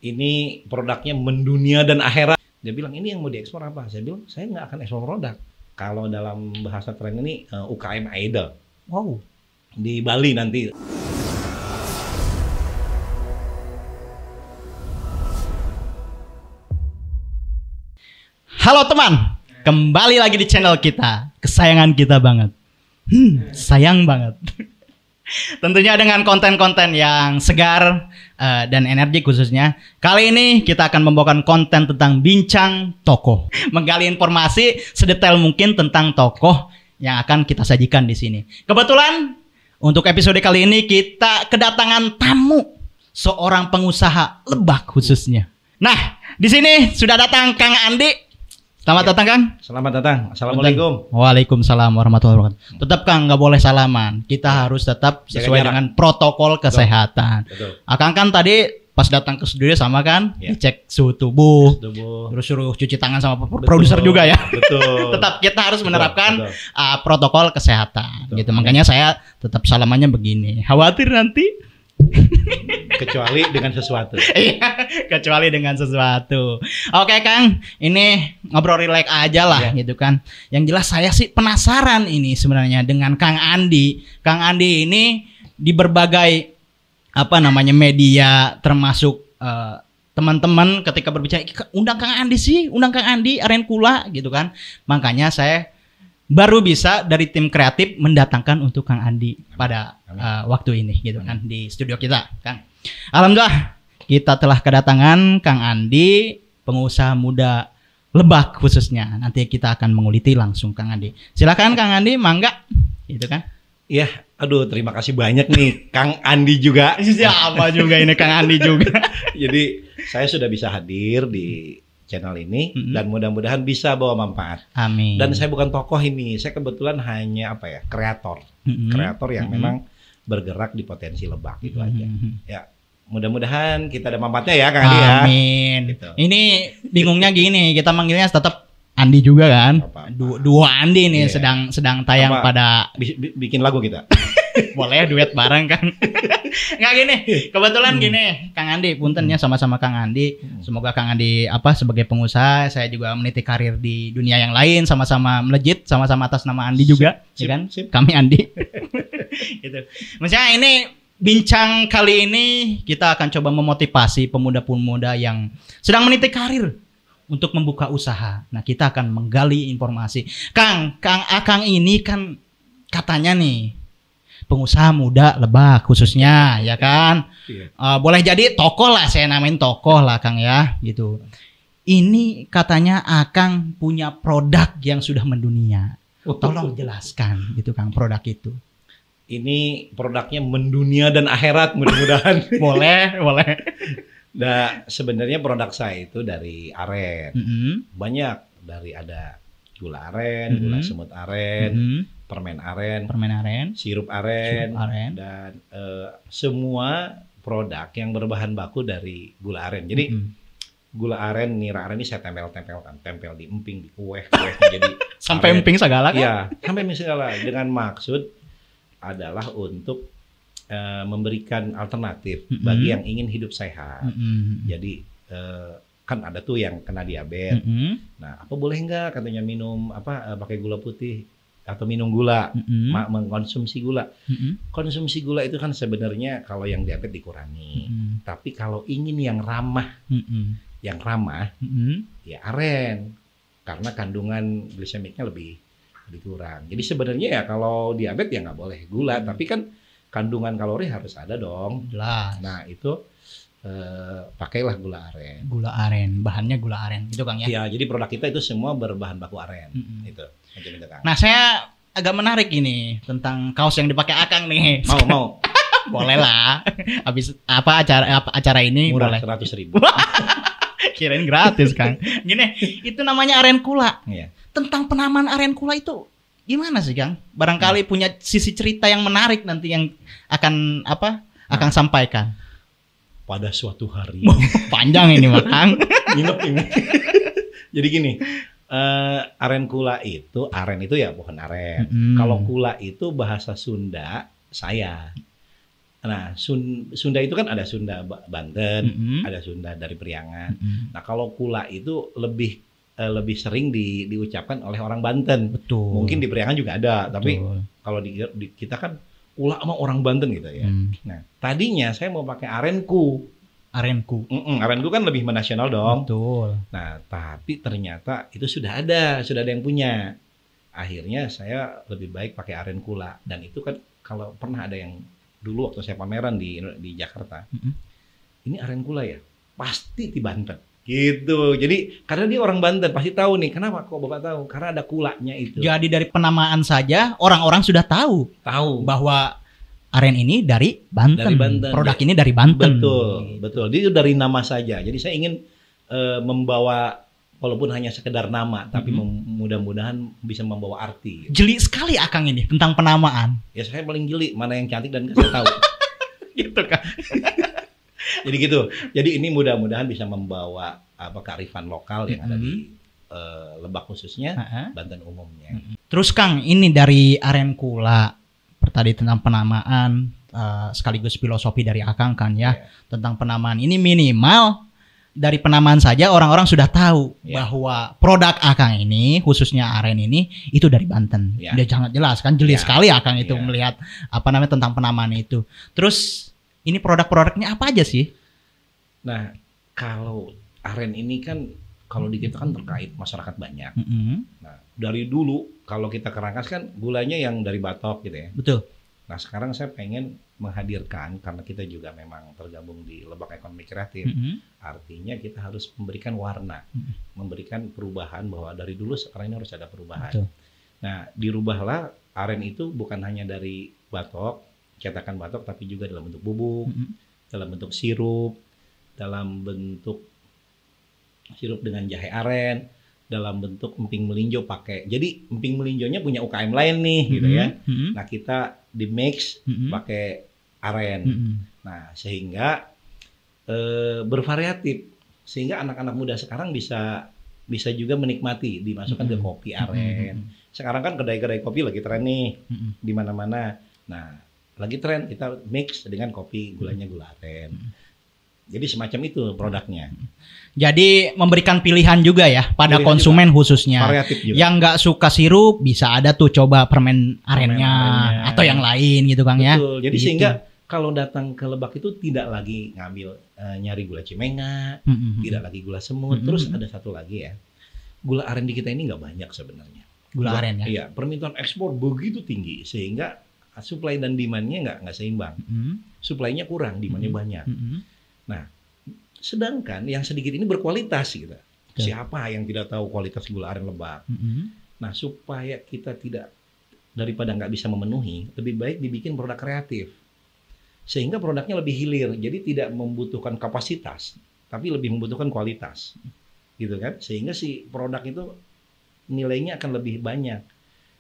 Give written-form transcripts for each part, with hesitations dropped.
ini produknya mendunia dan akhirat. Dia bilang, ini yang mau diekspor apa? Saya bilang, saya nggak akan ekspor produk. Kalau dalam bahasa keren ini UKM Idol. Wow, di Bali nanti. Halo teman, kembali lagi di channel kita, kesayangan kita banget. Sayang banget. Tentunya dengan konten-konten yang segar dan energik khususnya. Kali ini kita akan membawakan konten tentang bincang tokoh, menggali informasi sedetail mungkin tentang tokoh yang akan kita sajikan di sini. Kebetulan untuk episode kali ini kita kedatangan tamu, seorang pengusaha Lebak khususnya. Nah, di sini sudah datang Kang Andi. Selamat datang Kang. Selamat datang. Assalamualaikum. Waalaikumsalam warahmatullahi wabarakatuh. Tetap Kang, nggak boleh salaman. Kita harus tetap sesuai dengan protokol kesehatan. Betul. Akang kan tadi pas datang ke studio sama kan, dicek suhu tubuh, terus suruh cuci tangan sama produser juga ya. Betul. Tetap kita harus menerapkan protokol kesehatan. Gitu. Makanya saya tetap salamannya begini. Khawatir nanti. Kecuali dengan sesuatu. Iya, kecuali dengan sesuatu. Oke Kang, ini ngobrol relax aja lah gitu kan. Yang jelas saya sih penasaran ini sebenarnya dengan Kang Andi. Kang Andi ini di berbagai media termasuk teman-teman ketika berbicara undang Kang Andi sih, undang Kang Andi Arenkula gitu kan. Makanya saya baru bisa dari tim kreatif mendatangkan untuk Kang Andi pada waktu ini gitu kan di studio kita Kang. Alhamdulillah kita telah kedatangan Kang Andi, pengusaha muda Lebak khususnya. Nanti kita akan menguliti langsung Kang Andi. Silakan Kang Andi, mangga gitu kan. Iya, aduh terima kasih banyak nih Kang Andi juga. Siapa juga ini Kang Andi juga. Jadi saya sudah bisa hadir di channel ini dan mudah-mudahan bisa bawa manfaat. Amin. Dan saya bukan tokoh ini, saya kebetulan hanya kreator, kreator yang memang bergerak di potensi Lebak itu aja. Ya, mudah-mudahan kita ada manfaatnya ya, Kang Andi ya. Amin. Gitu. Ini bingungnya gini, kita manggilnya tetap Andi juga kan. Dua Andi nih sedang tayang pada bikin lagu kita. Boleh duet bareng kan. Nggak gini, kebetulan gini Kang Andi, puntennya sama-sama Kang Andi. Semoga Kang Andi sebagai pengusaha, saya juga meniti karir di dunia yang lain, sama-sama melejit, sama-sama atas nama Andi juga, ya kan? Kami Andi. Gitu. Maksudnya ini bincang kali ini kita akan coba memotivasi pemuda-pemuda yang sedang meniti karir untuk membuka usaha. Nah, kita akan menggali informasi. Kang ini kan katanya nih pengusaha muda Lebak khususnya, ya kan? Boleh jadi tokoh lah, saya namain tokoh lah Kang ya, gitu. Ini katanya Akang punya produk yang sudah mendunia. Tolong jelaskan gitu Kang, produk itu. Ini produknya mendunia dan akhirat mudah-mudahan. Boleh. Nah, sebenarnya produk saya itu dari aren. Banyak, dari ada gula aren, gula semut aren, permen aren, sirup aren, dan semua produk yang berbahan baku dari gula aren. Jadi gula aren, nira aren ini saya tempel di emping, di kue jadi sampai aren. Emping segala kan? Iya, sampai emping segala dengan maksud adalah untuk memberikan alternatif bagi yang ingin hidup sehat. Jadi kan ada tuh yang kena diabetes. Nah, apa boleh nggak katanya minum pakai gula putih atau minum gula, mengkonsumsi gula. Konsumsi gula itu kan sebenarnya kalau yang diabetes dikurangi. Tapi kalau ingin yang ramah, ya aren, karena kandungan glisemiknya lebih kurang. Jadi sebenarnya ya kalau diabetes ya nggak boleh gula, tapi kan kandungan kalori harus ada dong. Jelas. Nah itu pakailah gula aren. Gula aren, bahannya gula aren, gitu Kang ya? Iya, jadi produk kita itu semua berbahan baku aren. Itu. Nah saya agak menarik ini tentang kaos yang dipakai Akang nih. Mau. Boleh lah. Habis acara ini murah, boleh. 100.000. Kirain gratis Kang. Gini, itu namanya Arenkula. Iya. Tentang penamaan Arenkula itu gimana sih Kang? Barangkali punya sisi cerita yang menarik nanti yang akan Akang sampaikan. Pada suatu hari. Panjang ini Kang. Jadi gini, Arenkula itu, aren itu ya pohon aren. Kalau kula itu bahasa Sunda saya. Nah, Sunda itu kan ada Sunda Banten, Mm-mm. ada Sunda dari Priangan. Mm-mm. Nah, kalau kula itu lebih sering diucapkan oleh orang Banten. Betul. Mungkin di Priangan juga ada, tapi Betul. kalau di kita kan kula sama orang Banten gitu ya. Nah, tadinya saya mau pakai arenku. Arenku. Arenku kan lebih menasional dong. Betul. Nah, tapi ternyata itu sudah ada yang punya. Akhirnya saya lebih baik pakai aren kula. Dan itu kan kalau pernah ada yang dulu waktu saya pameran di Jakarta, ini aren kula ya, pasti di Banten. Gitu. Jadi karena dia orang Banten pasti tahu nih. Kenapa kok Bapak tahu? Karena ada kulanya itu. Jadi dari penamaan saja orang-orang sudah tahu bahwa aren ini dari Banten. Dari Banten. Produk ini dari Banten. Betul. Dia dari nama saja. Jadi saya ingin membawa walaupun hanya sekedar nama, tapi mudah-mudahan bisa membawa arti. Jeli sekali Akang ini tentang penamaan. Ya saya paling jeli mana yang cantik dan saya tahu. Gitu kan. Jadi gitu. Jadi ini mudah-mudahan bisa membawa kearifan lokal yang ada di Lebak khususnya, Banten umumnya. Terus Kang, ini dari aren kula tadi tentang penamaan sekaligus filosofi dari Akang kan ya, tentang penamaan ini minimal dari penamaan saja orang-orang sudah tahu bahwa produk Akang ini khususnya aren ini itu dari Banten. Dia sangat jelas kan, jeli sekali Akang itu melihat tentang penamaan itu. Terus ini produk-produknya apa aja sih? Nah, kalau aren ini kan kalau di kita kan terkait masyarakat banyak. Nah, dari dulu kalau kita kerangkas kan gulanya yang dari Batok gitu ya. Betul. Nah, sekarang saya pengen menghadirkan karena kita juga memang tergabung di Lebak Ekonomi Kreatif. Artinya kita harus memberikan warna, memberikan perubahan bahwa dari dulu sekarang ini harus ada perubahan. Betul. Nah, dirubahlah aren itu bukan hanya dari Batok, cetakan Batok, tapi juga dalam bentuk bubuk, dalam bentuk sirup, dalam bentuk sirup dengan jahe aren, dalam bentuk emping melinjo pakai. Jadi emping melinjonya punya UKM lain nih gitu ya. Nah, kita di mix pakai aren. Nah, sehingga bervariatif sehingga anak-anak muda sekarang bisa juga menikmati, dimasukkan ke kopi aren. Sekarang kan kedai-kedai kopi lagi tren nih di mana-mana. Nah, lagi tren kita mix dengan kopi gulanya gula aren. Jadi semacam itu produknya. Jadi memberikan pilihan juga ya pada konsumen juga, khususnya. Variatif juga. Yang nggak suka sirup bisa ada tuh coba permen arennya atau yang lain gitu Kang ya. Betul. Jadi sehingga kalau datang ke Lebak itu tidak lagi ngambil nyari gula cimenga, tidak lagi gula semut. Terus ada satu lagi ya, gula aren di kita ini nggak banyak sebenarnya. Gula aren ya. Iya, permintaan ekspor begitu tinggi sehingga supply dan demand-nya nggak seimbang. Supply-nya kurang, demand-nya banyak. Nah, sedangkan yang sedikit ini berkualitas gitu. Siapa yang tidak tahu kualitas gula aren Lebak? Nah, supaya kita tidak daripada nggak bisa memenuhi, lebih baik dibikin produk kreatif. Sehingga produknya lebih hilir. Jadi tidak membutuhkan kapasitas, tapi lebih membutuhkan kualitas. Gitu kan? Sehingga si produk itu nilainya akan lebih banyak.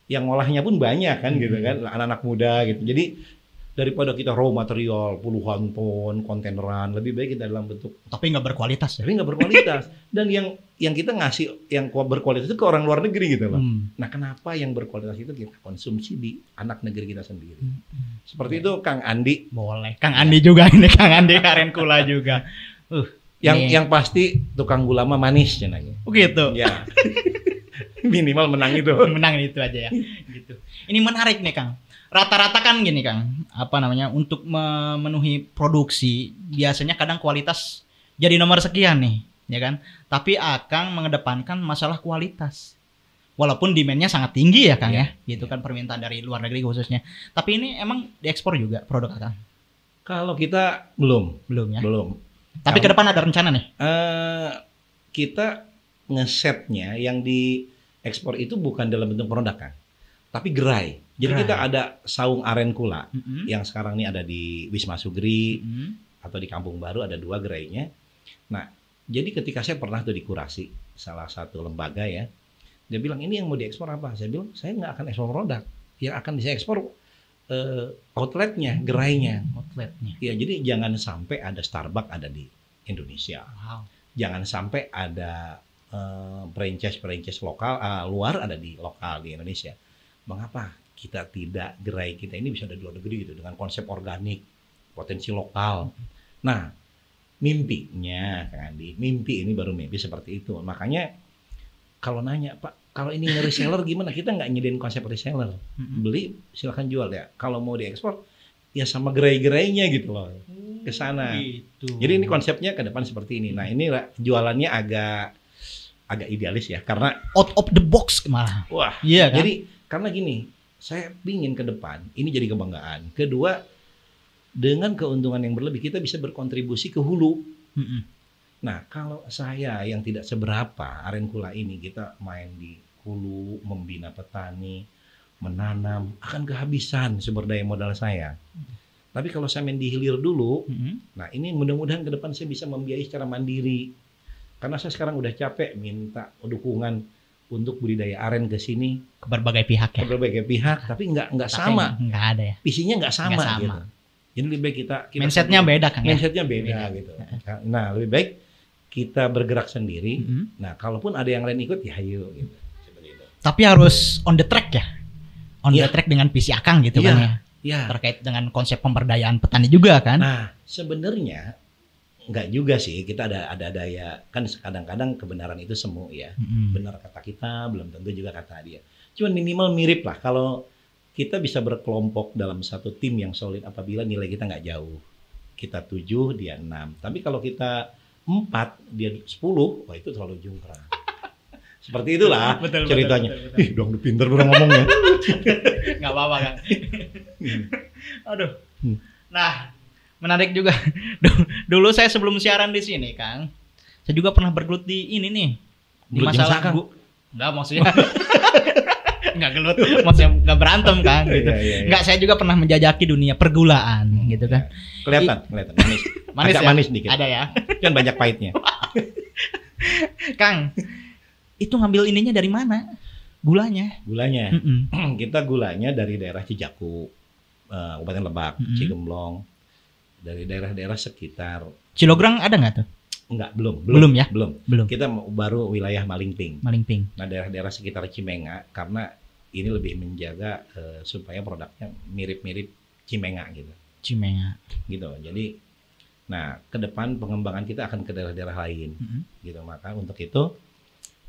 Yang ngolahnya pun banyak kan gitu kan, anak-anak muda gitu. Jadi daripada kita raw material puluhan ton kontaineran, lebih baik kita dalam bentuk tapi nggak berkualitas ya. Tapi nggak berkualitas. Dan yang kita ngasih yang berkualitas itu ke orang luar negeri gitu loh. Nah, kenapa yang berkualitas itu kita konsumsi di anak negeri kita sendiri? Seperti itu Kang Andi. Boleh. Kang Andi juga ini, Kang Andi aren kula juga. Yang pasti tukang gula mah manis cenanya. Oh gitu. Ya. Minimal menang itu. Menang itu aja ya. Gitu. Ini menarik nih Kang. Rata-rata kan gini Kang, untuk memenuhi produksi biasanya kadang kualitas jadi nomor sekian nih, ya kan? Tapi Akang mengedepankan masalah kualitas. Walaupun demand-nya sangat tinggi ya Kang ya, gitu kan permintaan dari luar negeri khususnya. Tapi ini emang diekspor juga produk Akang? Kalau kita belum ya. Belum. Tapi ke depan ada rencana nih? Kita ngesetnya yang diekspor itu bukan dalam bentuk produk kan, tapi gerai. Jadi kita ada saung aren kula yang sekarang ini ada di Wisma Sugri atau di Kampung Baru ada 2 gerainya. Nah, jadi ketika saya pernah tuh dikurasi salah satu lembaga ya, dia bilang ini yang mau diekspor apa? Saya bilang saya nggak akan ekspor produk, yang akan bisa ekspor outletnya, gerainya. Outletnya. Ya, jadi jangan sampai ada Starbucks ada di Indonesia. Wow. Jangan sampai ada franchise lokal luar ada di lokal di Indonesia. Mengapa kita tidak gerai kita ini bisa ada di luar negeri gitu dengan konsep organik potensi lokal. Nah, mimpinya Kang Andi, mimpi ini baru mimpi seperti itu. Makanya kalau nanya, Pak, kalau ini reseller gimana? Kita nggak nyediain konsep reseller. Beli silahkan jual ya. Kalau mau diekspor ya sama gerai-gerainya gitu loh. Ke sana. Gitu. Jadi ini konsepnya ke depan seperti ini. Nah, ini jualannya agak idealis ya, karena Out of the box malah. wah. Iya kan? Jadi karena gini, saya pingin ke depan ini jadi kebanggaan. Kedua, dengan keuntungan yang berlebih kita bisa berkontribusi ke hulu. Nah, kalau saya yang tidak seberapa Arenkula ini, kita main di hulu, membina petani, menanam, akan kehabisan sumber daya modal saya. Tapi kalau saya main di hilir dulu, nah ini mudah-mudahan ke depan saya bisa membiayai secara mandiri. Karena saya sekarang udah capek minta dukungan untuk budidaya aren ke sini, Ke berbagai pihak ya. ke berbagai pihak, tapi nggak Tapi sama. nggak ada ya. Visinya nggak sama, Nggak sama. gitu. Jadi lebih baik kita Mindsetnya beda kan ya. mindsetnya beda gitu. Nah, lebih baik kita bergerak sendiri. Nah, kalaupun ada yang lain ikut ya ayo gitu. Seperti itu. Tapi harus on the track ya. On the Iya. track dengan visi Akang gitu Iya. kan ya. Ya. Terkait dengan konsep pemberdayaan petani juga kan. Nah, sebenarnya nggak juga sih, kita ada daya, kan kadang-kadang kebenaran itu semu ya. Benar kata kita, belum tentu juga kata dia. Cuman minimal mirip lah. Kalau kita bisa berkelompok dalam satu tim yang solid apabila nilai kita nggak jauh. Kita 7, dia 6. Tapi kalau kita 4, dia 10, wah itu terlalu jungkrak. Seperti itulah Betul, ceritanya. betul. Ih, dong pinter orang ngomongnya. Nggak apa-apa kan. Aduh. Nah, menarik juga. Dulu saya sebelum siaran di sini, Kang, saya juga pernah bergelut di ini nih. Di Gelut masalah Kang? Enggak, maksudnya nggak gelut, maksudnya nggak berantem kan gitu. Iya. Nggak, saya juga pernah menjajaki dunia pergulaan gitu kan. Kelihatan manis. Manis Agak ya? manis dikit. Ada ya. Kan banyak pahitnya. Kang, itu ngambil ininya dari mana? Gulanya. Gulanya. Mm-mm. Kita gulanya dari daerah Cijaku, Kabupaten Lebak, Cigemblong, dari daerah-daerah sekitar. Cilograng ada nggak tuh? Enggak, belum ya? Belum. Belum. Kita baru wilayah Malingping. Malingping. Nah, daerah-daerah sekitar Cimenga, karena ini lebih menjaga supaya produknya mirip-mirip Cimenga gitu. Cimenga. Gitu. Jadi, nah, ke depan pengembangan kita akan ke daerah-daerah lain. Gitu. Maka untuk itu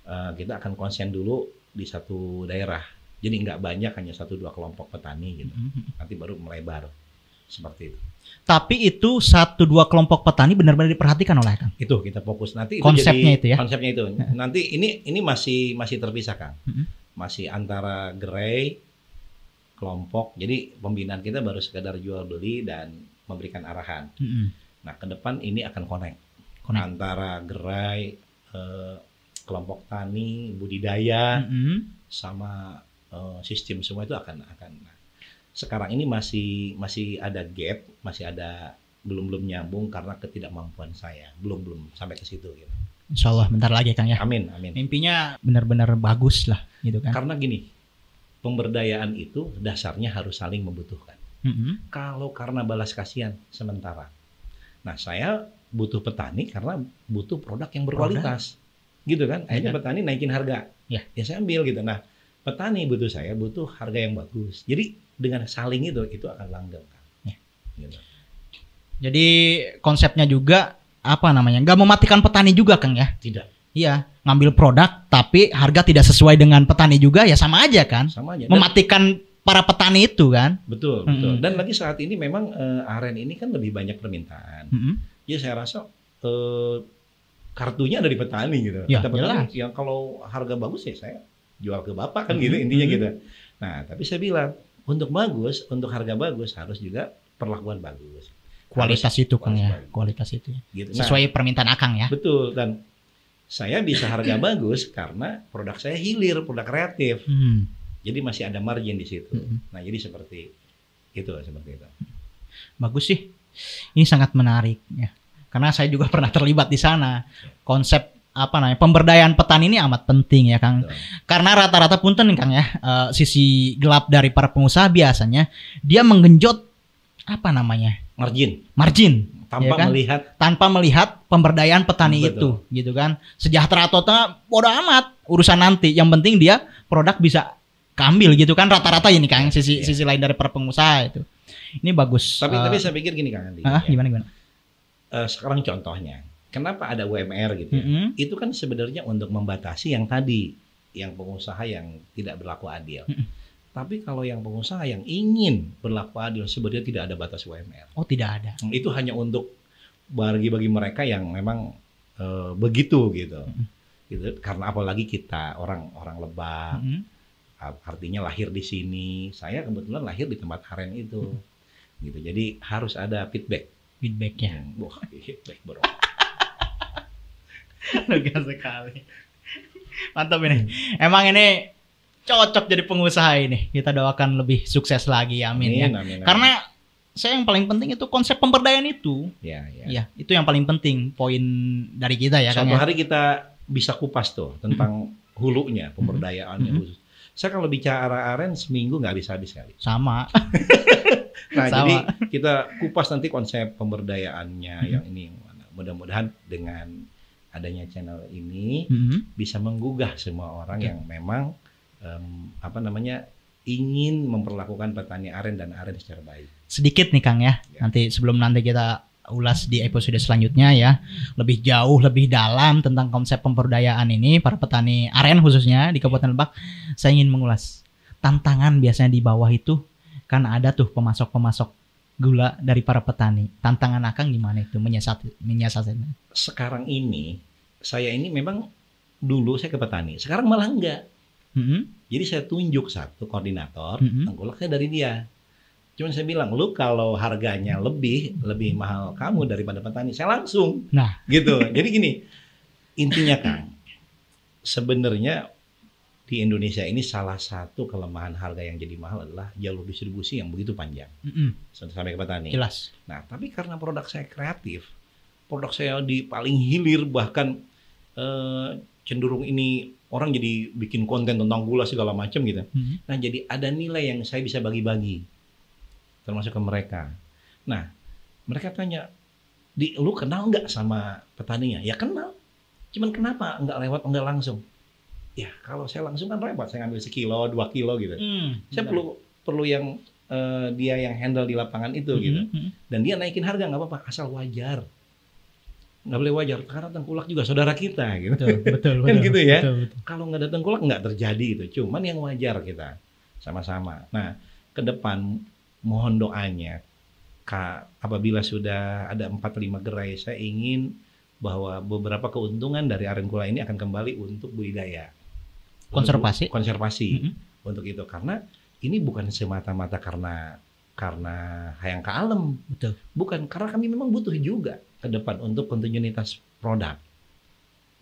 kita akan konsen dulu di satu daerah. Jadi nggak banyak, hanya 1-2 kelompok petani gitu. Nanti baru melebar seperti itu. Tapi itu 1-2 kelompok petani benar-benar diperhatikan oleh Kang. Itu kita fokus nanti. Konsepnya itu ya? Konsepnya itu. Nanti ini masih terpisah Kang. Masih antara gerai, kelompok. Jadi pembinaan kita baru sekedar jual beli dan memberikan arahan. Nah, ke depan ini akan connect. Antara gerai, kelompok tani, budidaya, sama sistem semua itu akan. Sekarang ini masih ada gap, masih ada belum nyambung karena ketidakmampuan saya, belum sampai ke situ gitu. Insya Allah bentar lagi Kang ya. Amin. Mimpinya benar-benar bagus lah gitu kan. Karena gini, pemberdayaan itu dasarnya harus saling membutuhkan. Kalau karena balas kasihan sementara. Nah, saya butuh petani karena butuh produk yang berkualitas. Gitu kan? Akhirnya petani naikin harga. Ya saya ambil gitu. Nah, petani butuh saya butuh harga yang bagus. Jadi dengan saling itu akan langgeng. Gitu. Jadi konsepnya juga apa namanya? Nggak mematikan petani juga Kang ya? Tidak. Iya, ngambil produk tapi harga tidak sesuai dengan petani juga ya sama aja kan? Sama aja. Mematikan para petani itu kan? Betul. Dan lagi saat ini memang aren ini kan lebih banyak permintaan. Jadi saya rasa kartunya ada di petani gitu. Ya, Kita petani jelas. yang kalau harga bagus ya saya jual ke bapak kan gitu intinya gitu. Nah, tapi saya bilang untuk harga bagus harus juga perlakuan bagus. Kualitas Harus itu Kang ya, bagus. kualitas itu. Gitu. Sesuai permintaan Akang ya. Betul, dan saya bisa harga bagus karena produk saya hilir, produk kreatif. Jadi masih ada margin di situ. Nah, jadi seperti itu. Bagus sih. Ini sangat menarik ya. Karena saya juga pernah terlibat di sana. Konsep pemberdayaan petani ini amat penting ya Kang. Betul. Karena rata-rata punten Kang ya, sisi gelap dari para pengusaha biasanya dia menggenjot margin tanpa melihat pemberdayaan petani. Betul. Itu gitu kan. Sejahtera atau bodo amat urusan nanti, yang penting dia produk bisa keambil gitu kan, rata-rata ini Kang sisi lain dari para pengusaha itu. Ini bagus. Tapi saya pikir gini Kang Andi. Gimana? Sekarang contohnya, kenapa ada UMR gitu ya? Itu kan sebenarnya untuk membatasi yang tadi, yang pengusaha yang tidak berlaku adil. Tapi kalau yang pengusaha yang ingin berlaku adil, sebenarnya tidak ada batas UMR. Oh, tidak ada. Itu hanya untuk bagi mereka yang memang begitu gitu. Gitu. Karena apalagi kita orang Lebak, artinya lahir di sini. Saya kebetulan lahir di tempat aren itu. Gitu. Jadi harus ada feedbacknya. Wah, feedback bro. Lega sekali. Mantap ini. Emang ini cocok jadi pengusaha ini. Kita doakan lebih sukses lagi, amin. Amin. Karena saya yang paling penting itu konsep pemberdayaan itu. Ya, itu yang paling penting poin dari kita ya. Suatu hari kita bisa kupas tuh tentang hulunya, pemberdayaannya khusus. Saya kalau bicara aren seminggu nggak bisa habis kali. Sama. Jadi kita kupas nanti konsep pemberdayaannya yang ini. Mudah-mudahan dengan adanya channel ini bisa menggugah semua orang yang memang ingin memperlakukan petani aren dan aren secara baik. Sedikit nih Kang ya. Nanti kita ulas di episode selanjutnya ya, lebih jauh, lebih dalam tentang konsep pemberdayaan ini para petani aren khususnya di Kabupaten Lebak. Saya ingin mengulas tantangan biasanya di bawah itu kan ada tuh pemasok gula dari para petani. Tantangan Akang gimana itu menyiasatinya? Sekarang ini saya ini memang dulu saya ke petani, sekarang malah enggak. Jadi saya tunjuk satu koordinator, tengkulaknya dari dia. Cuman saya bilang, lu kalau harganya lebih mahal kamu daripada petani, saya langsung. Nah, gitu. Jadi gini, intinya Kang, sebenarnya di Indonesia ini salah satu kelemahan harga yang jadi mahal adalah jalur distribusi yang begitu panjang sampai ke petani. Jelas. Nah, tapi karena produk saya kreatif, produk saya di paling hilir, bahkan cenderung ini orang jadi bikin konten tentang gula segala macam gitu. Nah, jadi ada nilai yang saya bisa bagi-bagi, termasuk ke mereka. Nah, mereka tanya, lu kenal nggak sama petaninya? Ya kenal. Cuman kenapa nggak lewat, nggak langsung? Ya kalau saya langsung kan repot, saya ngambil sekilo, 2 kilo gitu. Saya perlu yang dia yang handle di lapangan itu gitu. Dan dia naikin harga nggak apa-apa, asal wajar. Nggak boleh wajar, karena tengkulak juga saudara kita gitu. Betul. Kan gitu ya. Betul. Kalau nggak ada tengkulak nggak terjadi gitu. Cuman yang wajar kita sama-sama. Nah, ke depan mohon doanya, apabila sudah ada 4-5 gerai, saya ingin bahwa beberapa keuntungan dari aren gula ini akan kembali untuk budidaya. Konservasi. Untuk itu, karena ini bukan semata-mata karena hayang ke alam. Betul. Bukan, karena kami memang butuh juga ke depan untuk kontinuitas produk.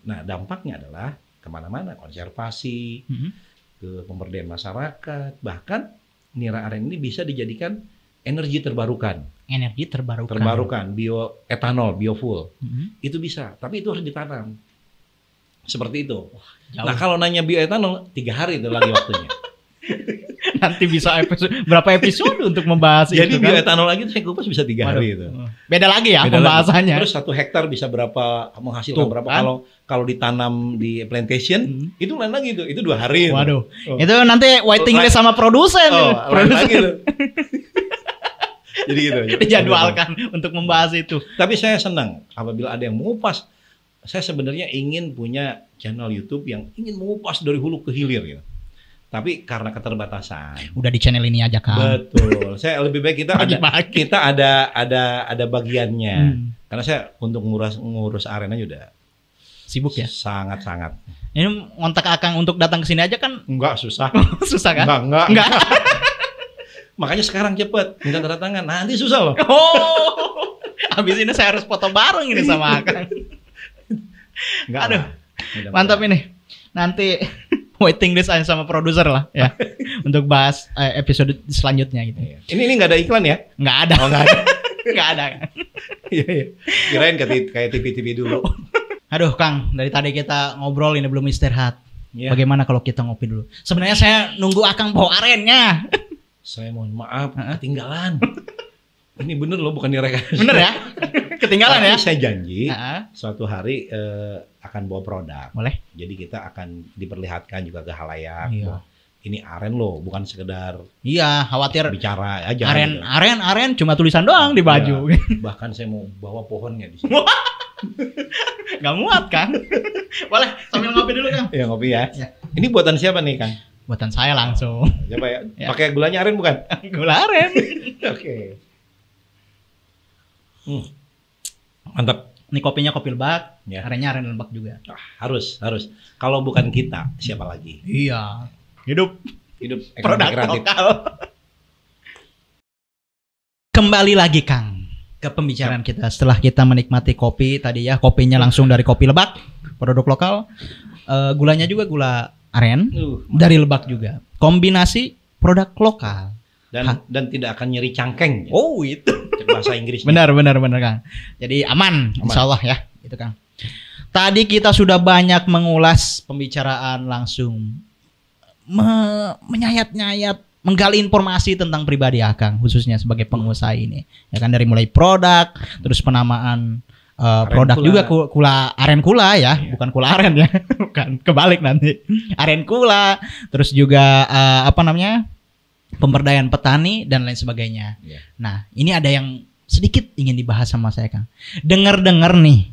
Nah, dampaknya adalah kemana-mana, konservasi, ke pemberdayaan masyarakat, bahkan nira aren ini bisa dijadikan energi terbarukan. Bioetanol, biofuel. Itu bisa, tapi itu harus ditanam. Seperti itu. Nah, kalau nanya bioetanol, 3 hari itu lagi waktunya. Nanti bisa berapa episode untuk membahas itu. Jadi bioetanol lagi saya kupas bisa 3 hari itu. Beda lagi ya pembahasannya. Terus 1 hektar bisa menghasilkan berapa kalau ditanam di plantation, itu lain lagi itu 2 hari. Waduh. Itu nanti waiting list sama produsen. Lagi itu. Jadi gitu. Dijadwalkan untuk membahas itu. Tapi saya senang apabila ada yang mengupas. Saya sebenarnya ingin punya channel YouTube yang ingin mengupas dari hulu ke hilir gitu. Tapi karena keterbatasan. Udah di channel ini aja Kang. Betul. Saya lebih baik kita ada bagiannya. Karena saya untuk ngurus aren aja udah sibuk ya. Sangat. Ini ngontak Akang untuk datang ke sini aja kan? Enggak, susah. Susah kan? Enggak. Makanya sekarang cepet minta tanda tangan. Nanti susah loh. Habis ini saya harus foto bareng ini sama Akang. Enggak. Aduh. Mantap ini. Nanti waiting list aja sama produser lah ya untuk bahas episode selanjutnya gitu. Ini nggak ada iklan ya? Nggak ada. Oh, nggak ada. Nggak ada. Iya. Kirain kayak TV dulu. Aduh Kang, dari tadi kita ngobrol ini belum istirahat. Bagaimana kalau kita ngopi dulu? Sebenarnya saya nunggu Akang bawa arennya. Saya mohon maaf, ketinggalan. Ini bener loh, bukan direkayasa. Bener ya? Ketinggalan. Tapi ya? Saya janji suatu hari akan bawa produk. Boleh. Jadi kita akan diperlihatkan juga ke halayak. ini aren loh, bukan sekedar Iya, khawatir bicara aja. aren, gitu. aren cuma tulisan doang di baju. Ya, bahkan saya mau bawa pohonnya di sini. Gak muat kan? Boleh sambil ngopi dulu Kang. Ya ngopi ya. Ya. Ini buatan siapa nih Kang? Buatan saya langsung. Coba ya. Ya. Pakai gulanya aren bukan? Gula aren. Oke. Mantap. Ini kopinya kopi lebak, Ya. arennya aren lebak juga. Harus. Kalau bukan kita, siapa lagi? Iya. Hidup Ekonomi produk kreatif. lokal. Kembali lagi Kang ke pembicaraan kita setelah kita menikmati kopi tadi ya, kopinya langsung dari kopi lebak, produk lokal. Gulanya juga gula aren dari lebak juga. Kombinasi produk lokal. Dan tidak akan nyeri cangkeng. Oh itu. Bahasa Inggrisnya. Benar Kang. Jadi aman. Insya Allah ya, itu Kang. Tadi kita sudah banyak mengulas pembicaraan langsung menyayat-nyayat, menggali informasi tentang pribadi Akang khususnya sebagai pengusaha ini. Ya kan dari mulai produk, terus penamaan produk kula. Juga aren kula ya, iya. Bukan kula aren ya. Bukan, kebalik nanti. Aren kula, terus juga pemberdayaan petani dan lain sebagainya. Yeah. Nah, ini ada yang sedikit ingin dibahas sama saya, Kang. Dengar-dengar nih,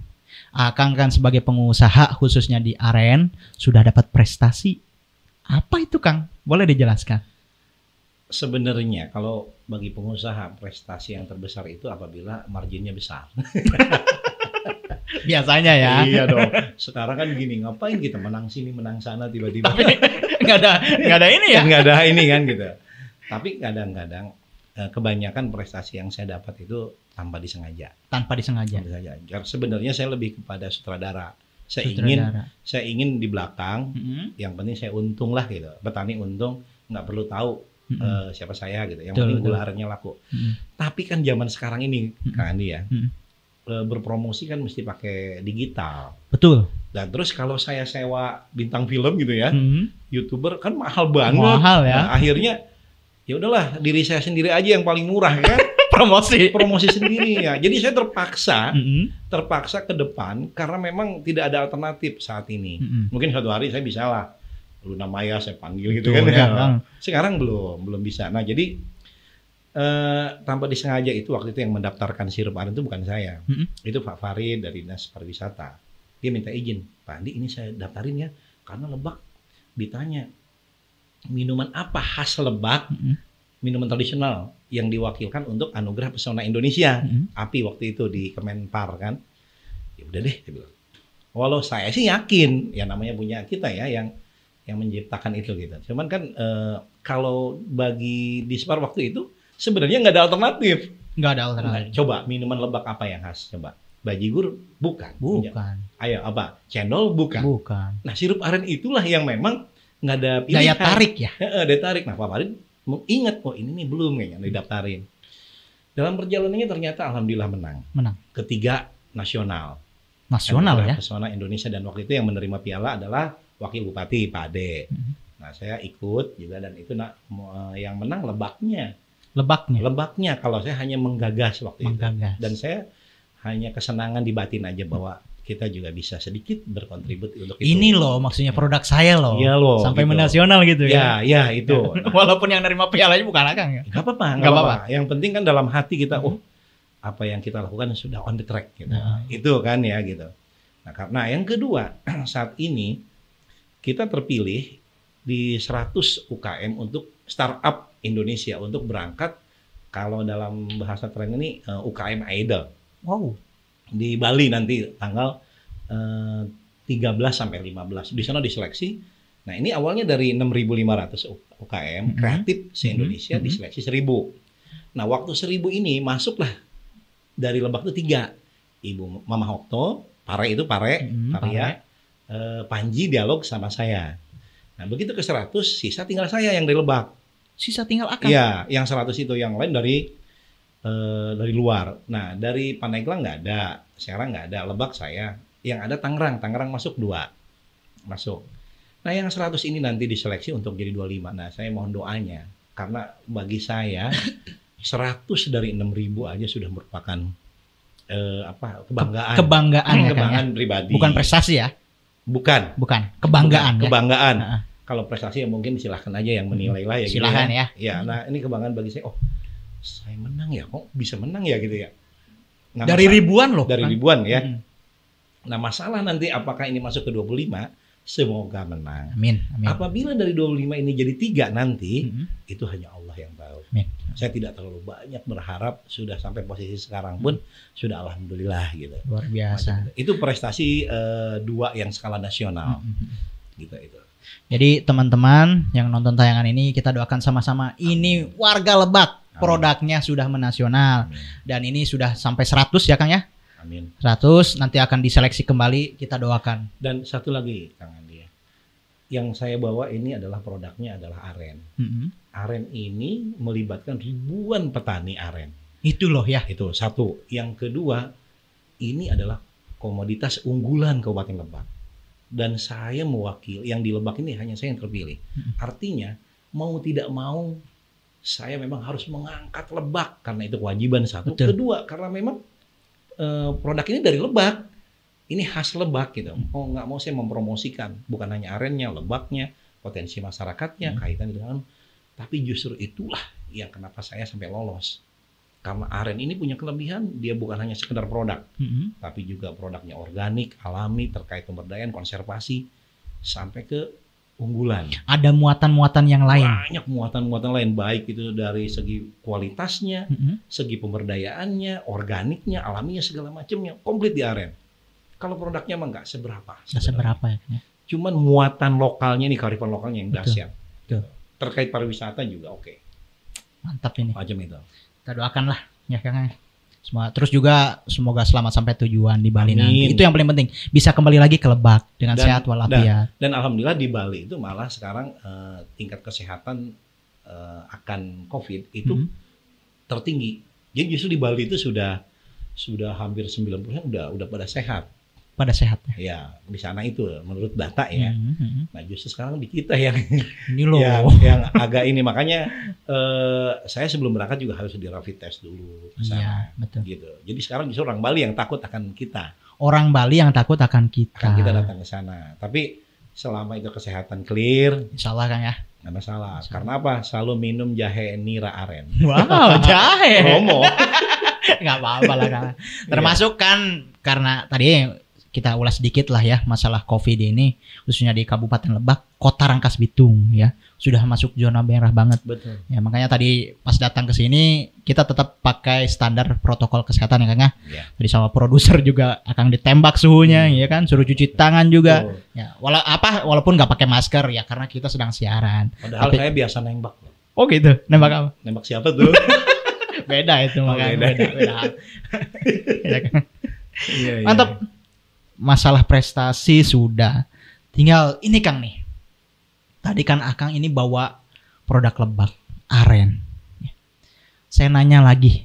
Akang kan sebagai pengusaha khususnya di aren sudah dapat prestasi. Apa itu, Kang? Boleh dijelaskan? Sebenarnya kalau bagi pengusaha prestasi yang terbesar itu apabila marginnya besar. Biasanya ya. Iya dong. Sekarang kan gini, ngapain kita menang sini menang sana tiba-tiba. Nggak ada ini ya. Nggak ada ini kan gitu. Tapi kadang-kadang kebanyakan prestasi yang saya dapat itu tanpa disengaja. Tanpa disengaja. Karena sebenarnya saya lebih kepada sutradara. Saya ingin di belakang, yang penting saya untung lah gitu. Petani untung, nggak perlu tahu siapa saya gitu. Yang penting gula arennya laku. Tapi kan zaman sekarang ini, Kang Andi ya, berpromosi kan mesti pakai digital. Betul. Dan terus kalau saya sewa bintang film gitu ya, YouTuber kan mahal banget. Mahal ya. Nah, akhirnya ya udahlah, diri saya sendiri aja yang paling murah kan. promosi sendiri ya. Jadi saya terpaksa ke depan karena memang tidak ada alternatif saat ini. Mungkin suatu hari saya bisa lah Luna Maya saya panggil gitu kan. Ya. Sekarang belum bisa. Nah, jadi tanpa disengaja itu waktu itu yang mendaftarkan sirup aren itu bukan saya. Itu Pak Farid dari Dinas Pariwisata. Dia minta izin, Pak Andi ini saya daftarin ya karena Lebak ditanya minuman apa khas Lebak, minuman tradisional yang diwakilkan untuk Anugerah Pesona Indonesia, API waktu itu di Kemenpar kan. Ya udah deh, dia bilang. Walau saya sih yakin, ya namanya punya kita ya yang menciptakan itu gitu. Cuman kan kalau bagi Dispar waktu itu sebenarnya nggak ada alternatif. Nggak ada alternatif. Coba minuman Lebak apa yang khas? Coba. Bajigur bukan. Ayo apa? Cendol bukan. Nah sirup aren itulah yang memang nggak ada pilihan. Daya tarik ya. Daya tarik. Nah Pak Farid ingat ini nih belum kayaknya didaftarin. Dalam perjalanannya ternyata alhamdulillah menang. Ketiga nasional ya. Pesona Indonesia dan waktu itu yang menerima piala adalah Wakil Bupati Pak Ade. Nah saya ikut juga dan itu yang menang Lebaknya. Kalau saya hanya menggagas waktu itu. Dan saya hanya kesenangan di batin aja bahwa kita juga bisa sedikit berkontribut untuk itu. Ini loh maksudnya produk saya loh. Iya loh. Sampai gitu. Menasional gitu ya. Ya itu. Walaupun yang nerima pialanya bukan Akang ya. Gak apa-apa. Yang penting kan dalam hati kita, apa yang kita lakukan sudah on the track gitu. Itu kan ya gitu. Nah karena yang kedua, saat ini kita terpilih di 100 UKM untuk startup Indonesia untuk berangkat kalau dalam bahasa tren ini UKM Idol. Wow. Di Bali nanti tanggal 13 sampai 15. Di sana diseleksi. Nah, ini awalnya dari 6.500 UKM kreatif se-Indonesia diseleksi 1.000. Nah, waktu 1.000 ini masuklah dari Lebak itu 3. Ibu Mama Hokto, Pare, Panji dialog sama saya. Nah, begitu ke 100, sisa tinggal saya yang dari Lebak. Sisa tinggal Akang? Iya, yang 100 itu. Yang lain dari luar. Nah, dari Pandeglang nggak ada, Serang nggak ada, Lebak saya. Yang ada Tangerang masuk 2. Masuk. Nah, yang 100 ini nanti diseleksi untuk jadi 25. Nah, saya mohon doanya. Karena bagi saya, 100 dari 6.000 aja sudah merupakan kebanggaan. Kebanggaan pribadi. Bukan prestasi ya? Bukan. Kebanggaan. Kebanggaan. Kalau prestasi ya mungkin silahkan aja yang menilai lah ya. Silahkan gitu ya. Ya, nah ini kebanggaan bagi saya. Oh, saya menang ya, kok bisa menang ya gitu ya. Nah, Dari ribuan loh. dari kan? ribuan ya. Nah masalah nanti apakah ini masuk ke 25, semoga menang. Amin. Amin. Apabila dari 25 ini jadi 3 nanti, itu hanya Allah yang tahu. Amin. Saya tidak terlalu banyak berharap, sudah sampai posisi sekarang pun sudah alhamdulillah gitu. Luar biasa. Itu prestasi 2 yang skala nasional. Gitu itu. Jadi teman-teman yang nonton tayangan ini, kita doakan sama-sama. Ini warga Lebak, produknya sudah menasional. Dan ini sudah sampai 100 ya Kang ya? Amin. 100 nanti akan diseleksi kembali, kita doakan. Dan satu lagi Kang Andi, yang saya bawa ini adalah produknya adalah aren. Aren ini melibatkan ribuan petani aren. Itu loh ya. Itu satu. Yang kedua, ini adalah komoditas unggulan Kabupaten Lebak. Dan saya mewakili, yang di Lebak ini hanya saya yang terpilih. Artinya mau tidak mau saya memang harus mengangkat Lebak karena itu kewajiban satu. Betul. Kedua, karena memang produk ini dari Lebak, ini khas Lebak gitu. Oh nggak mau saya mempromosikan, bukan hanya arennya, Lebaknya, potensi masyarakatnya, kaitan dengan, tapi justru itulah yang kenapa saya sampai lolos. Karena aren ini punya kelebihan, dia bukan hanya sekedar produk, tapi juga produknya organik, alami, terkait pemberdayaan, konservasi, sampai ke unggulan. Ada muatan-muatan yang lain. Banyak muatan-muatan lain, baik itu dari segi kualitasnya, segi pemberdayaannya, organiknya, alaminya, segala macamnya, komplit di aren. Kalau produknya mah nggak seberapa. Nggak seberapa ya. Cuman muatan lokalnya nih, kearifan lokalnya yang dahsyat. Betul. Terkait pariwisata juga oke. Mantap ini. Macam itu. Kita doakan lah ya Kang. Semua terus juga semoga selamat sampai tujuan di Bali Amin. nanti. Itu yang paling penting. Bisa kembali lagi ke Lebak dengan sehat walafiat. Dan alhamdulillah di Bali itu malah sekarang tingkat kesehatan akan COVID itu tertinggi. Jadi justru di Bali itu sudah hampir 90% udah pada sehat. Pada sehat ya. Ya, di sana itu menurut data ya. Nah, justru sekarang di kita yang ini loh yang agak ini, makanya saya sebelum berangkat juga harus di rapid test dulu ke sana. Iya, betul. Gitu. Jadi sekarang justru orang Bali yang takut akan kita. Orang Bali yang takut akan kita. Akan kita datang ke sana. Tapi selama itu kesehatan clear, insya Allah Kang ya. nggak masalah. Karena apa? Selalu minum jahe nira aren. Wow, jahe. Promo. Nggak apa-apa lah Kang. Termasuk kan karena tadi kita ulas sedikit lah ya masalah COVID ini, khususnya di Kabupaten Lebak, Kota Rangkas Bitung ya sudah masuk zona merah banget. Betul. Ya makanya tadi pas datang ke sini kita tetap pakai standar protokol kesehatan ya Kang ya. Ya. Tadi sama produser juga akan ditembak suhunya ya kan, suruh cuci tangan juga. Betul. Ya walaupun nggak pakai masker ya karena kita sedang siaran. Padahal saya biasa nembak. Oh gitu, nembak apa? Nembak siapa tuh? Beda itu makanya beda. Ya, kan? Iya, iya. Mantap. Masalah prestasi sudah. Tinggal ini Kang nih. Tadi kan Akang ini bawa produk Lebak, aren. Saya nanya lagi.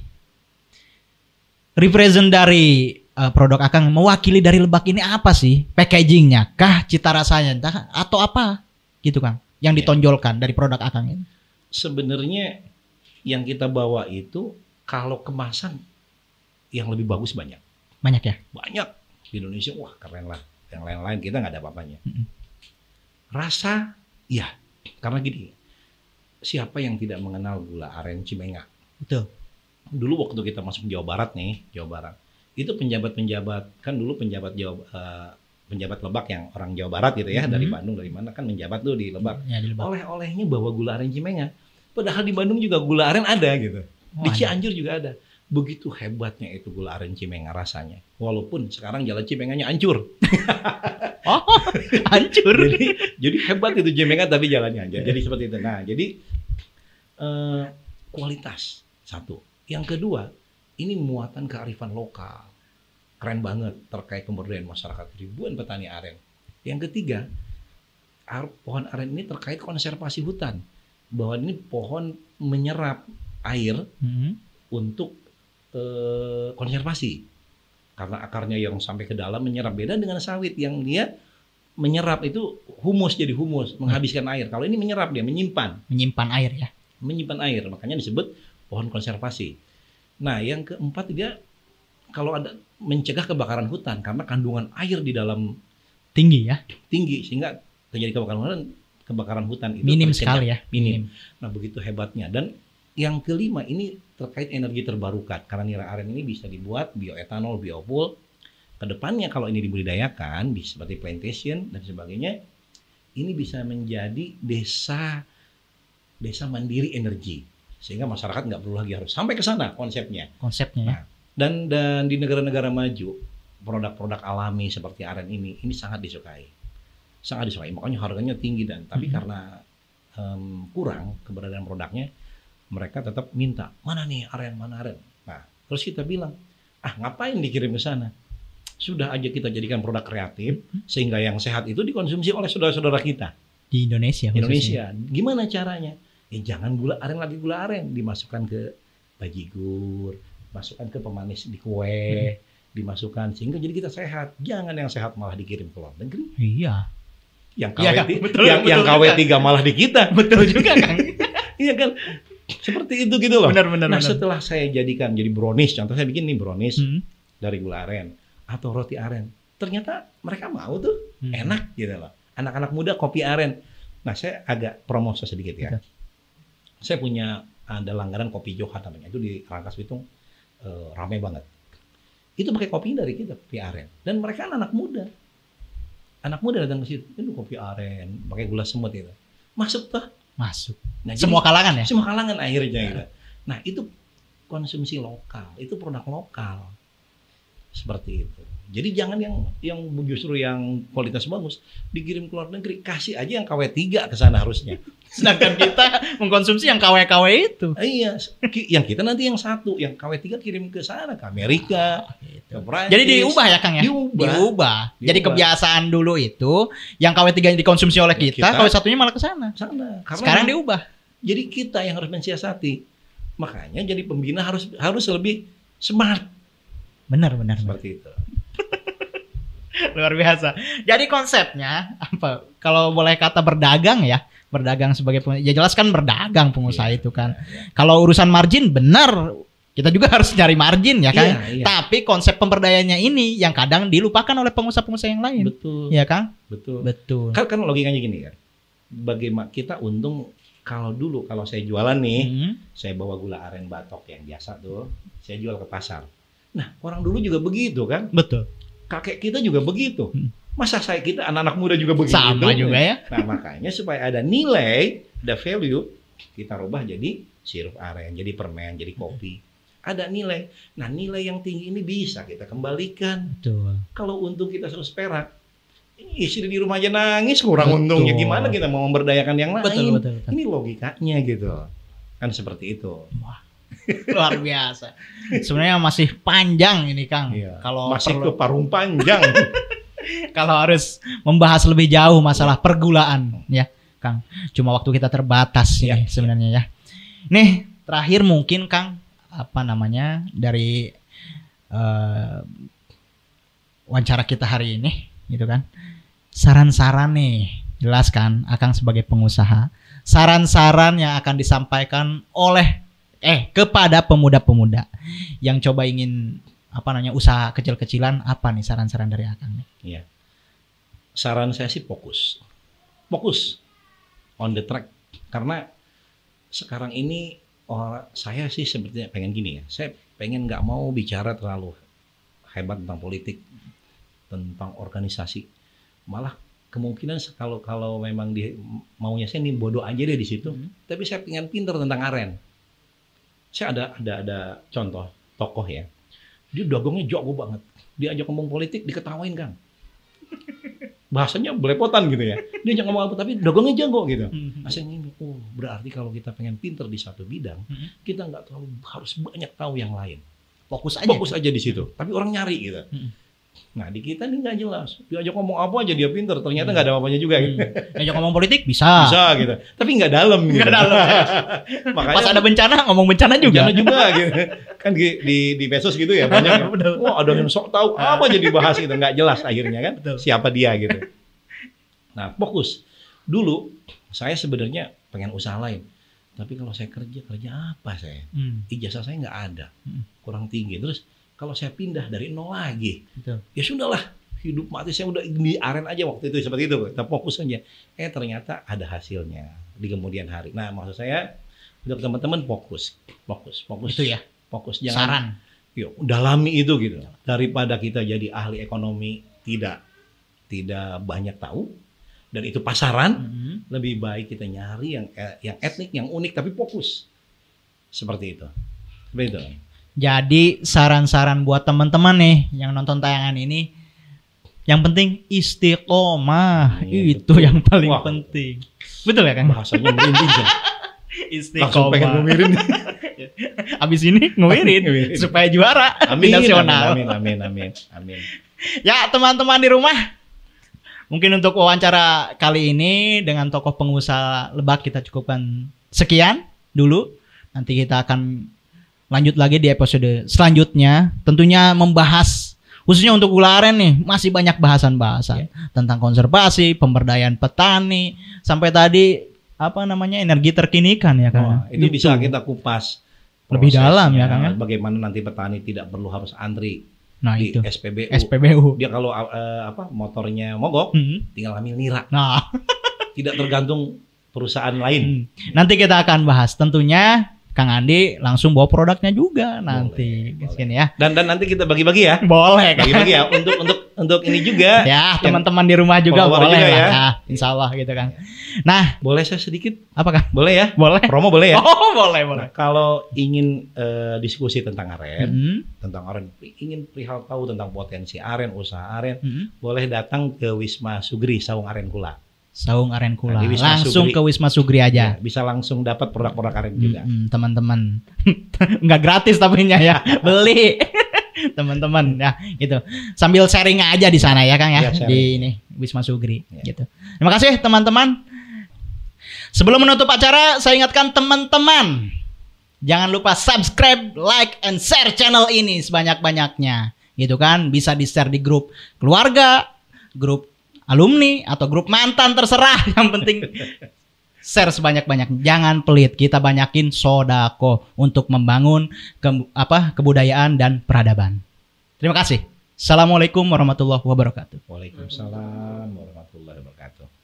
Represent dari produk Akang mewakili dari Lebak ini apa sih? Packagingnya kah, cita rasanya atau apa? Gitu Kang. Yang ditonjolkan dari produk Akang ini. Sebenarnya yang kita bawa itu kalau kemasan yang lebih bagus banyak. Banyak ya? Banyak. Di Indonesia, wah keren lah. Yang lain-lain kita nggak ada apa-apanya. Rasa, ya. Karena gini, siapa yang tidak mengenal gula aren Cimenga? Betul. Dulu waktu kita masuk Jawa Barat nih, Jawa Barat. Itu penjabat-penjabat, kan dulu penjabat Lebak yang orang Jawa Barat gitu ya, dari Bandung, dari mana kan menjabat tuh di Lebak. Ya, di Lebak. Oleh-olehnya bawa gula aren Cimenga. Padahal di Bandung juga gula aren ada gitu. Di Cianjur juga ada. Begitu hebatnya itu gula aren Cimenga rasanya. Walaupun sekarang jalan Cimenganya hancur. Oh, hancur. jadi hebat itu Cimenga tapi jalannya hancur. Jadi seperti itu. Nah, jadi kualitas satu. Yang kedua, ini muatan kearifan lokal. Keren banget terkait pemberdayaan masyarakat, ribuan petani aren. Yang ketiga, pohon aren ini terkait konservasi hutan. Bahwa ini pohon menyerap air untuk konservasi karena akarnya yang sampai ke dalam menyerap. Beda dengan sawit yang dia menyerap itu humus, jadi humus menghabiskan air. Kalau ini menyerap, dia menyimpan air ya, menyimpan air, makanya disebut pohon konservasi. Nah yang keempat, dia kalau ada mencegah kebakaran hutan karena kandungan air di dalam tinggi ya, tinggi sehingga terjadi kebakaran hutan kebakaran hutan itu minim tercegah. sekali ya. Minim. Nah begitu hebatnya. Dan yang kelima ini terkait energi terbarukan. Karena nira aren ini bisa dibuat bioetanol, biofuel. Kedepannya kalau ini dibudidayakan seperti plantation dan sebagainya, ini bisa menjadi desa mandiri energi, sehingga masyarakat nggak perlu lagi harus sampai ke sana konsepnya. Ya. Dan di negara-negara maju produk-produk alami seperti aren ini sangat disukai, makanya harganya tinggi tapi karena kurang keberadaan produknya, mereka tetap minta mana aren. Nah terus kita bilang ngapain dikirim ke sana? Sudah aja kita jadikan produk kreatif sehingga yang sehat itu dikonsumsi oleh saudara-saudara kita di Indonesia. Gimana caranya? Jangan gula aren dimasukkan ke bajigur, masukkan ke pemanis di kue, dimasukkan sehingga jadi kita sehat. Jangan yang sehat malah dikirim ke luar negeri. Iya. Yang KW3 malah di kita. Betul juga, Kang. Iya kan? Seperti itu gitu loh. Benar. Setelah saya jadikan jadi brownies, contoh saya bikin nih brownies dari gula aren atau roti aren, ternyata mereka mau tuh, enak gitu loh. Anak-anak muda kopi aren. Nah saya agak promosi sedikit ya. Saya punya ada langganan kopi Johan namanya, itu di Rangkas Bitung, ramai banget. Itu pakai kopi dari kita, kopi aren. Dan mereka anak muda datang ke situ, itu kopi aren, pakai gula semut itu. Masuk. Nah, semua kalangan ya? Semua kalangan akhirnya gitu. Nah itu konsumsi lokal, itu produk lokal. Seperti itu. Jadi jangan yang justru yang kualitas bagus dikirim ke luar negeri, kasih aja yang KW3 ke sana harusnya. Sedangkan kita mengkonsumsi yang KW itu. Iya, yang kita nanti yang satu, yang KW3 kirim ke sana, ke Amerika, ke Prancis. Jadi diubah ya Kang ya? Diubah. Jadi kebiasaan dulu itu yang KW3 yang dikonsumsi oleh kita KW1-nya malah ke sana. Sekarang diubah. Jadi kita yang harus mensiasati. Makanya jadi pembina harus lebih smart. Benar. Seperti itu. Luar biasa. Jadi konsepnya apa? Kalau boleh kata berdagang ya. Berdagang sebagai pengusaha. Ya jelas kan berdagang pengusaha itu kan. Kalau urusan margin benar. Kita juga harus nyari margin ya kan. Tapi konsep pemberdayaannya ini yang kadang dilupakan oleh pengusaha-pengusaha yang lain. Betul. Iya kan? Betul. Kan logikanya gini kan. Bagaimana kita untung kalau saya jualan nih. Saya bawa gula aren batok yang biasa tuh. Saya jual ke pasar. Nah, orang dulu juga begitu kan? Betul. Kakek kita juga begitu. Masa kita anak-anak muda juga begitu? Sama juga ya. Nah, makanya supaya ada nilai, ada value, kita rubah jadi sirup aren, jadi permen, jadi kopi. Ada nilai. Nah, nilai yang tinggi ini bisa kita kembalikan. Betul. Kalau untung kita 100 perak, istri di rumah aja nangis kurang untungnya. Gimana kita mau memberdayakan yang lain? Betul. Ini logikanya gitu. Kan seperti itu. Wah. Luar biasa. Sebenarnya masih panjang ini Kang. Iya, masih ke parung panjang. Kalau harus membahas lebih jauh masalah pergulaan ya Kang. Cuma waktu kita terbatas ini sebenarnya ya. Nih terakhir mungkin Kang dari wawancara kita hari ini gitu kan. Saran-saran nih jelas kan Akang sebagai pengusaha. Saran-saran yang akan disampaikan oleh kepada pemuda-pemuda yang coba ingin usaha kecil-kecilan, apa nih saran-saran dari Akang nih? Iya. Saran saya sih fokus on the track, karena sekarang ini saya sih sepertinya pengen gini ya. Saya pengen nggak mau bicara terlalu hebat tentang politik, tentang organisasi. Malah kemungkinan kalau memang maunya saya nih bodoh aja deh di situ. Tapi saya pengen pinter tentang aren. Saya ada contoh tokoh ya, dia dagangnya jago banget, diajak ngomong politik diketawain Kang, bahasanya belepotan gitu ya, dia ajak ngomong apa tapi dagangnya jago gitu. Saya ini, berarti kalau kita pengen pinter di satu bidang, kita nggak terlalu harus banyak tahu yang lain, fokus aja di situ, tapi orang nyari gitu. Nah di kita nih nggak jelas, diajak ngomong apa aja dia pinter, ternyata nggak ada apa-apanya juga gitu. Diajak ngomong politik bisa gitu, tapi nggak dalam gitu. Makanya pas ada bencana ngomong bencana juga gitu. Kan di medsos gitu ya banyak. Wah ada yang sok tahu apa jadi bahas gitu, nggak jelas akhirnya kan. Betul. Siapa dia gitu. Nah fokus. Dulu saya sebenarnya pengen usaha lain, tapi kalau saya kerja apa saya? Ijazah saya nggak ada, kurang tinggi. Terus kalau saya pindah dari nol lagi, ya sudahlah. hidup mati saya udah di aren aja waktu itu seperti itu, kita fokus aja. Ternyata ada hasilnya di kemudian hari. Nah, maksud saya untuk teman-teman fokus Itu ya. fokus Saran. yuk dalami itu gitu, daripada kita jadi ahli ekonomi tidak banyak tahu dan itu pasaran. Lebih baik kita nyari yang etnik, yang unik tapi fokus seperti itu. Jadi saran-saran buat teman-teman nih yang nonton tayangan ini, yang penting istiqomah. Itu betul. yang paling Wah. penting. Betul ya Kang? Bahasanya merinding kan. Langsung pengen Istiqomah. ngumirin. Abis ini ngumirin supaya juara di nasional. Amin. Ya teman-teman di rumah, mungkin untuk wawancara kali ini dengan tokoh pengusaha Lebak kita cukupkan sekian dulu. Nanti kita akan lanjut lagi di episode selanjutnya. Tentunya membahas, khususnya untuk gula aren nih, masih banyak bahasan-bahasan tentang konservasi, pemberdayaan petani, sampai tadi energi terkinikan ya kan. Itu bisa kita kupas lebih dalam ya kan. Bagaimana nanti petani tidak perlu harus antri di itu SPBU. Dia kalau motornya mogok, tinggal ambil nira. Nah, tidak tergantung perusahaan lain. Nanti kita akan bahas tentunya. Kang Andi langsung bawa produknya juga nanti kesini ya. Dan nanti kita bagi-bagi ya. Boleh kan? Bagi-bagi ya untuk ini juga. Ya, teman-teman di rumah juga boleh juga lah. ya. Nah, insya Allah gitu kan. Nah, boleh saya sedikit? apakah? Boleh ya? Boleh. Promo boleh ya? Oh, boleh. Nah, kalau ingin diskusi tentang aren, ingin perihal tahu tentang potensi aren, usaha aren, boleh datang ke Wisma Sugri, Saung Aren Kula. Saung Aren Kula. Nah, langsung Sugri. ke Wisma Sugri aja. Ya, bisa langsung dapat produk-produk aren juga. Teman-teman. Nggak gratis tapi ya. Beli. Teman-teman ya gitu. Sambil sharing aja di sana ya Kang ya, di ini Wisma Sugri gitu. Terima kasih teman-teman. Sebelum menutup acara, saya ingatkan teman-teman, jangan lupa subscribe, like, and share channel ini sebanyak-banyaknya. Gitu kan, bisa di-share di grup keluarga, grup alumni, atau grup mantan, terserah. Yang penting share sebanyak-banyaknya. Jangan pelit, kita banyakin sodako untuk membangun kebudayaan dan peradaban. Terima kasih. Assalamualaikum warahmatullahi wabarakatuh. Waalaikumsalam warahmatullahi wabarakatuh.